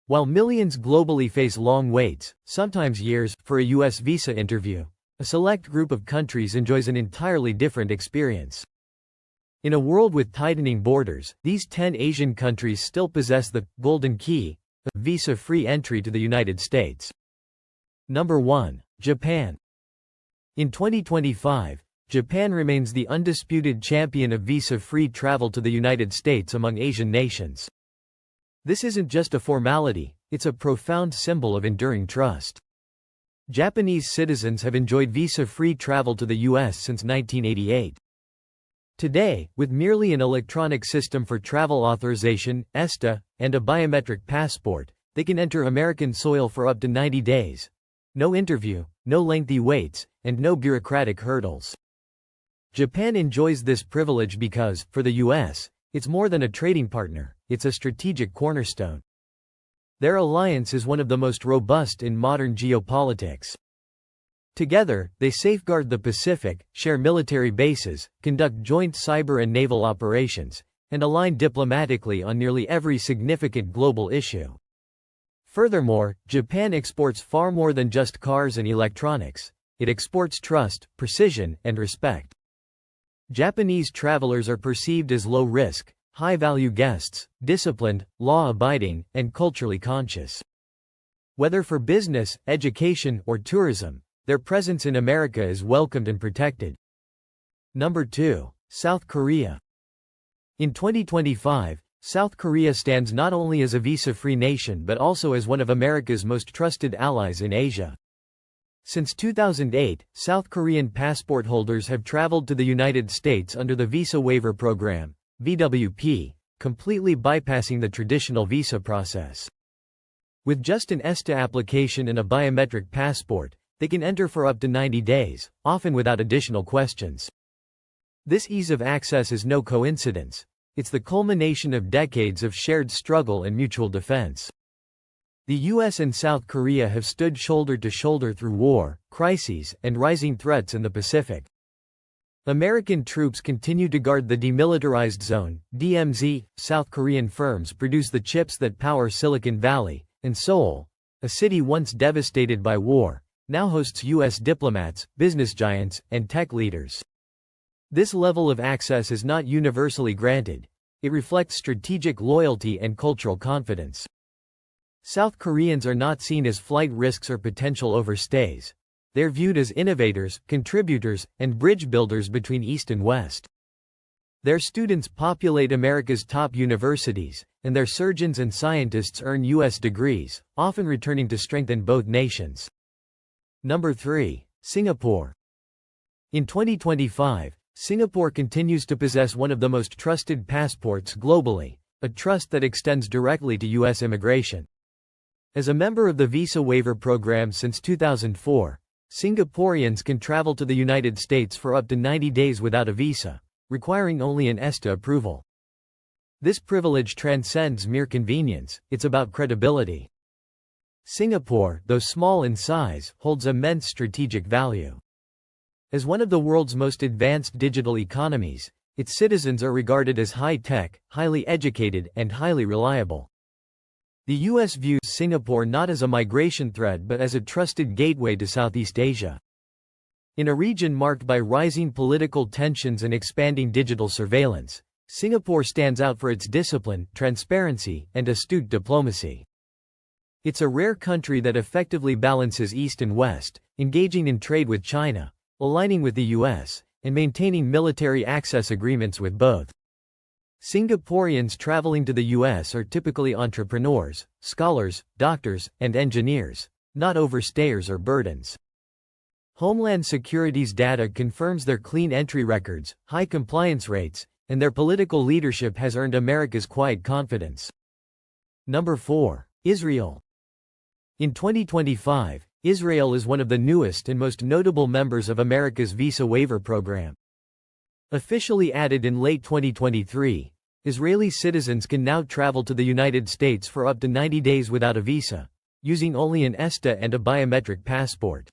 While millions globally face long waits, sometimes years, for a U.S. visa interview, a select group of countries enjoys an entirely different experience. In a world with tightening borders, these 10 Asian countries still possess the golden key of visa-free entry to the United States. Number 1. Japan. In 2025, Japan remains the undisputed champion of visa-free travel to the United States among Asian nations. This isn't just a formality, it's a profound symbol of enduring trust. Japanese citizens have enjoyed visa-free travel to the U.S. since 1988. Today, with merely an electronic system for travel authorization, ESTA, and a biometric passport, they can enter American soil for up to 90 days. No interview, no lengthy waits, and no bureaucratic hurdles. Japan enjoys this privilege because, for the U.S., it's more than a trading partner, it's a strategic cornerstone. Their alliance is one of the most robust in modern geopolitics. Together, they safeguard the Pacific, share military bases, conduct joint cyber and naval operations, and align diplomatically on nearly every significant global issue. Furthermore, Japan exports far more than just cars and electronics. It exports trust, precision, and respect. Japanese travelers are perceived as low-risk, high-value guests, disciplined, law-abiding, and culturally conscious. Whether for business, education, or tourism, their presence in America is welcomed and protected. Number 2. South Korea. In 2025, South Korea stands not only as a visa-free nation but also as one of America's most trusted allies in Asia. Since 2008, South Korean passport holders have traveled to the United States under the Visa Waiver Program, VWP, completely bypassing the traditional visa process. With just an ESTA application and a biometric passport, they can enter for up to 90 days, often without additional questions. This ease of access is no coincidence. It's the culmination of decades of shared struggle and mutual defense. The U.S. and South Korea have stood shoulder to shoulder through war, crises, and rising threats in the Pacific. American troops continue to guard the Demilitarized Zone, DMZ. South Korean firms produce the chips that power Silicon Valley, and Seoul, a city once devastated by war, now hosts U.S. diplomats, business giants, and tech leaders. This level of access is not universally granted. It reflects strategic loyalty and cultural confidence. South Koreans are not seen as flight risks or potential overstays. They're viewed as innovators, contributors, and bridge builders between East and West. Their students populate America's top universities, and their surgeons and scientists earn U.S. degrees, often returning to strengthen both nations. Number 3. Singapore. In 2025, Singapore continues to possess one of the most trusted passports globally, a trust that extends directly to U.S. immigration. As a member of the Visa Waiver Program since 2004, Singaporeans can travel to the United States for up to 90 days without a visa, requiring only an ESTA approval. This privilege transcends mere convenience, it's about credibility. Singapore, though small in size, holds immense strategic value. As one of the world's most advanced digital economies, its citizens are regarded as high-tech, highly educated, and highly reliable. The U.S. views Singapore not as a migration threat but as a trusted gateway to Southeast Asia. In a region marked by rising political tensions and expanding digital surveillance, Singapore stands out for its discipline, transparency, and astute diplomacy. It's a rare country that effectively balances East and West, engaging in trade with China, aligning with the U.S., and maintaining military access agreements with both. Singaporeans traveling to the U.S. are typically entrepreneurs, scholars, doctors, and engineers, not overstayers or burdens. Homeland Security's data confirms their clean entry records, high compliance rates, and their political leadership has earned America's quiet confidence. Number 4. Israel. In 2025, Israel is one of the newest and most notable members of America's Visa Waiver Program. Officially added in late 2023, Israeli citizens can now travel to the United States for up to 90 days without a visa, using only an ESTA and a biometric passport.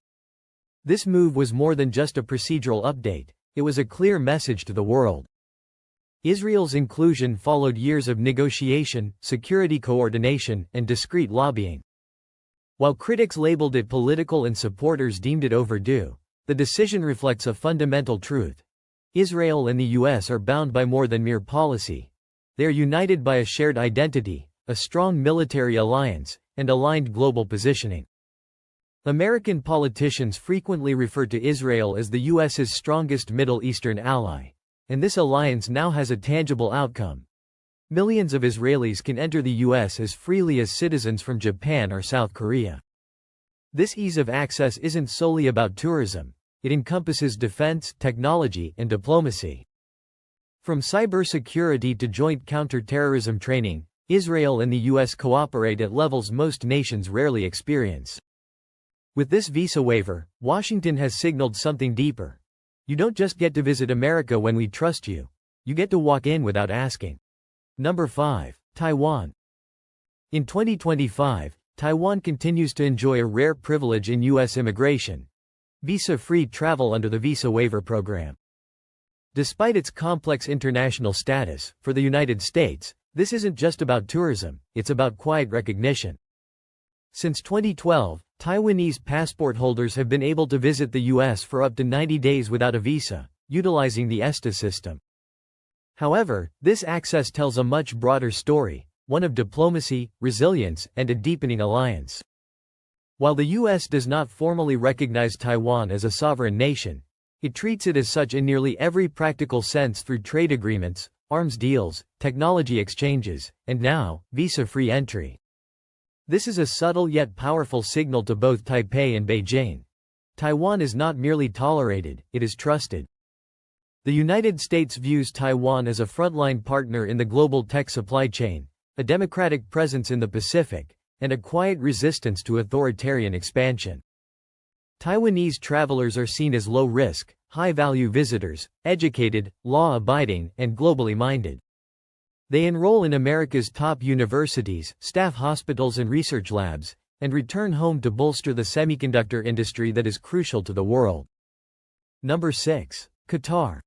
This move was more than just a procedural update, it was a clear message to the world. Israel's inclusion followed years of negotiation, security coordination, and discreet lobbying. While critics labeled it political and supporters deemed it overdue, the decision reflects a fundamental truth. Israel and the U.S. are bound by more than mere policy. They are united by a shared identity, a strong military alliance, and aligned global positioning. American politicians frequently refer to Israel as the U.S.'s strongest Middle Eastern ally, and this alliance now has a tangible outcome. Millions of Israelis can enter the U.S. as freely as citizens from Japan or South Korea. This ease of access isn't solely about tourism. It encompasses defense, technology, and diplomacy. From cybersecurity to joint counterterrorism training, Israel and the U.S. cooperate at levels most nations rarely experience. With this visa waiver, Washington has signaled something deeper. You don't just get to visit America when we trust you. You get to walk in without asking. Number 5. Taiwan. In 2025, Taiwan continues to enjoy a rare privilege in U.S. immigration: visa-free travel under the Visa Waiver Program. Despite its complex international status, for the United States, this isn't just about tourism, it's about quiet recognition. Since 2012, Taiwanese passport holders have been able to visit the U.S. for up to 90 days without a visa, utilizing the ESTA system. However, this access tells a much broader story, one of diplomacy, resilience, and a deepening alliance. While the U.S. does not formally recognize Taiwan as a sovereign nation, it treats it as such in nearly every practical sense through trade agreements, arms deals, technology exchanges, and now, visa-free entry. This is a subtle yet powerful signal to both Taipei and Beijing. Taiwan is not merely tolerated, it is trusted. The United States views Taiwan as a frontline partner in the global tech supply chain, a democratic presence in the Pacific, and a quiet resistance to authoritarian expansion. Taiwanese travelers are seen as low-risk, high-value visitors, educated, law-abiding, and globally minded. They enroll in America's top universities, staff hospitals and research labs, and return home to bolster the semiconductor industry that is crucial to the world. Number 6. Qatar.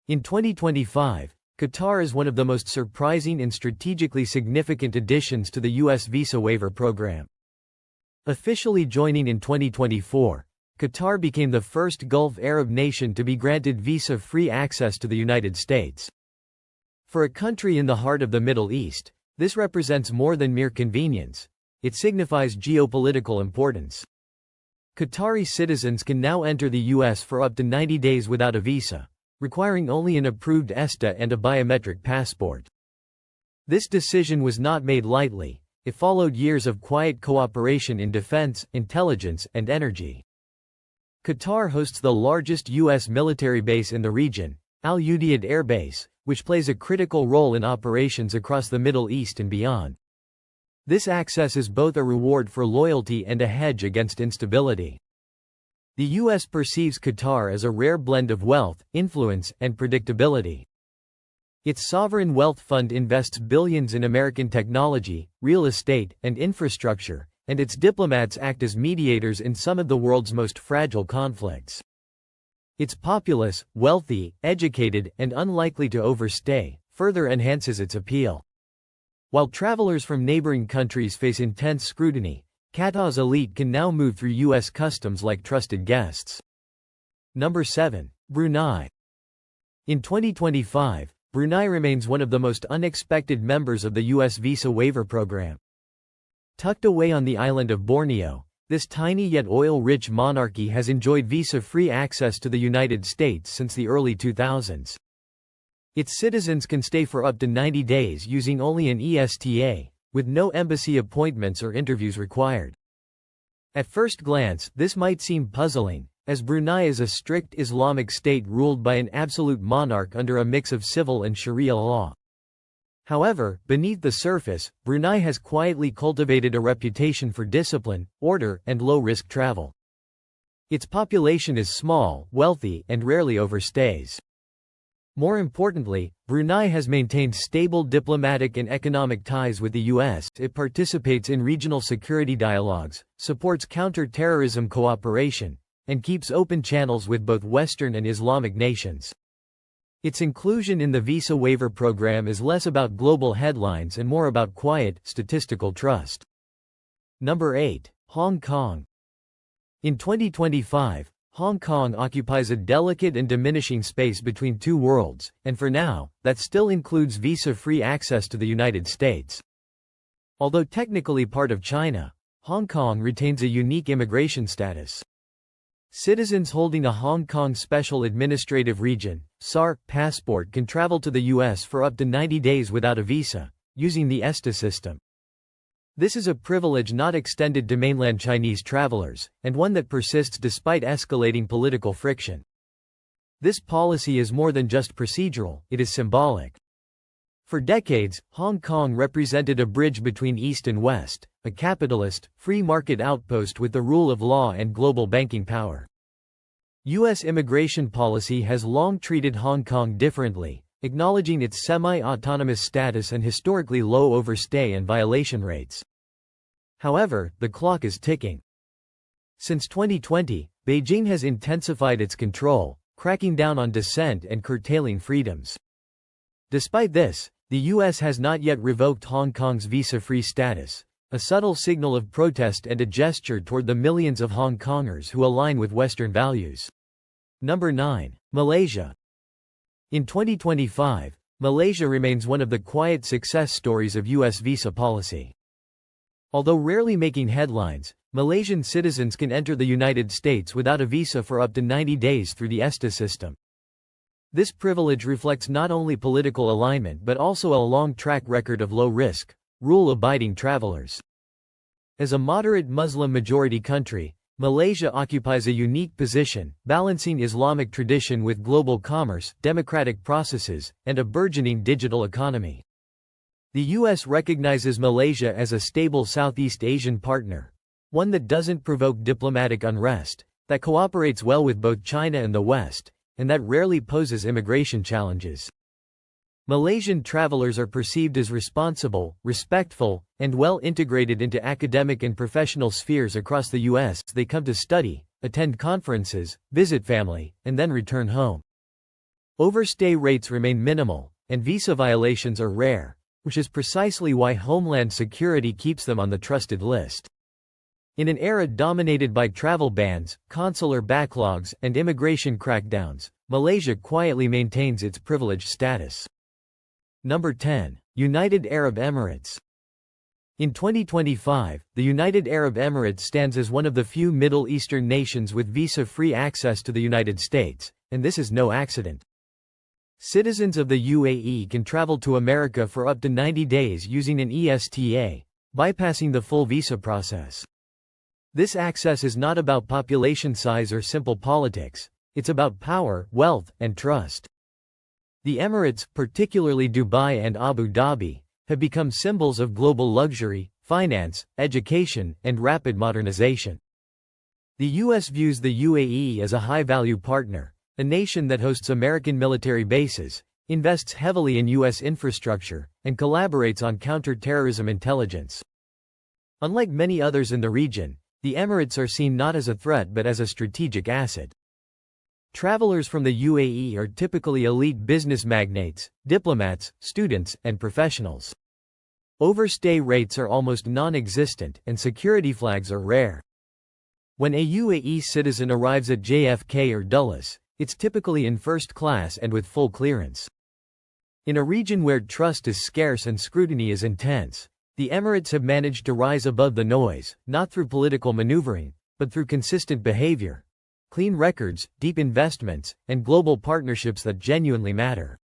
In 2025, Qatar is one of the most surprising and strategically significant additions to the U.S. Visa Waiver Program. Officially joining in 2024, Qatar became the first Gulf Arab nation to be granted visa-free access to the United States. For a country in the heart of the Middle East, this represents more than mere convenience. It signifies geopolitical importance. Qatari citizens can now enter the U.S. for up to 90 days without a visa, requiring only an approved ESTA and a biometric passport. This decision was not made lightly. It followed years of quiet cooperation in defense, intelligence, and energy. Qatar hosts the largest U.S. military base in the region, Al Udeid Air Base, which plays a critical role in operations across the Middle East and beyond. This access is both a reward for loyalty and a hedge against instability. The U.S. perceives Qatar as a rare blend of wealth, influence, and predictability. Its sovereign wealth fund invests billions in American technology, real estate, and infrastructure, and its diplomats act as mediators in some of the world's most fragile conflicts. Its populace, wealthy, educated, and unlikely to overstay, further enhances its appeal. While travelers from neighboring countries face intense scrutiny, Qatar's elite can now move through U.S. customs like trusted guests. Number 7. Brunei. In 2025, Brunei remains one of the most unexpected members of the U.S. Visa Waiver Program. Tucked away on the island of Borneo, this tiny yet oil-rich monarchy has enjoyed visa-free access to the United States since the early 2000s. Its citizens can stay for up to 90 days using only an ESTA, with no embassy appointments or interviews required. At first glance, this might seem puzzling, as Brunei is a strict Islamic state ruled by an absolute monarch under a mix of civil and Sharia law. However, beneath the surface, Brunei has quietly cultivated a reputation for discipline, order, and low-risk travel. Its population is small, wealthy, and rarely overstays. More importantly, Brunei has maintained stable diplomatic and economic ties with the U.S. It participates in regional security dialogues, supports counter-terrorism cooperation, and keeps open channels with both Western and Islamic nations. Its inclusion in the visa waiver program is less about global headlines and more about quiet, statistical trust. Number 8. Hong Kong. In 2025, Hong Kong occupies a delicate and diminishing space between two worlds, and for now, that still includes visa-free access to the United States. Although technically part of China, Hong Kong retains a unique immigration status. Citizens holding a Hong Kong Special Administrative Region (SAR) passport can travel to the U.S. for up to 90 days without a visa, using the ESTA system. This is a privilege not extended to mainland Chinese travelers, and one that persists despite escalating political friction. This policy is more than just procedural, it is symbolic. For decades, Hong Kong represented a bridge between East and West, a capitalist, free market outpost with the rule of law and global banking power. U.S. immigration policy has long treated Hong Kong differently, acknowledging its semi-autonomous status and historically low overstay and violation rates. However, the clock is ticking. Since 2020, Beijing has intensified its control, cracking down on dissent and curtailing freedoms. Despite this, the U.S. has not yet revoked Hong Kong's visa-free status, a subtle signal of protest and a gesture toward the millions of Hong Kongers who align with Western values. Number 9. Malaysia. In 2025, Malaysia remains one of the quiet success stories of U.S. visa policy. Although rarely making headlines, Malaysian citizens can enter the United States without a visa for up to 90 days through the ESTA system. This privilege reflects not only political alignment but also a long track record of low-risk, rule-abiding travelers. As a moderate Muslim-majority country, Malaysia occupies a unique position, balancing Islamic tradition with global commerce, democratic processes, and a burgeoning digital economy. The U.S. recognizes Malaysia as a stable Southeast Asian partner, one that doesn't provoke diplomatic unrest, that cooperates well with both China and the West, and that rarely poses immigration challenges. Malaysian travelers are perceived as responsible, respectful, and well integrated into academic and professional spheres across the U.S. They come to study, attend conferences, visit family, and then return home. Overstay rates remain minimal, and visa violations are rare, which is precisely why Homeland Security keeps them on the trusted list. In an era dominated by travel bans, consular backlogs, and immigration crackdowns, Malaysia quietly maintains its privileged status. Number 10. United Arab Emirates. In 2025, the United Arab Emirates stands as one of the few Middle Eastern nations with visa-free access to the United States, and this is no accident. Citizens of the UAE can travel to America for up to 90 days using an ESTA, bypassing the full visa process. This access is not about population size or simple politics, it's about power, wealth, and trust. The Emirates, particularly Dubai and Abu Dhabi, have become symbols of global luxury, finance, education, and rapid modernization. The U.S. views the UAE as a high-value partner, a nation that hosts American military bases, invests heavily in U.S. infrastructure, and collaborates on counter-terrorism intelligence. Unlike many others in the region, the Emirates are seen not as a threat but as a strategic asset. Travelers from the UAE are typically elite business magnates, diplomats, students, and professionals. Overstay rates are almost non-existent, and security flags are rare. When a UAE citizen arrives at JFK or Dulles, it's typically in first class and with full clearance. In a region where trust is scarce and scrutiny is intense, the Emirates have managed to rise above the noise, not through political maneuvering, but through consistent behavior, clean records, deep investments, and global partnerships that genuinely matter.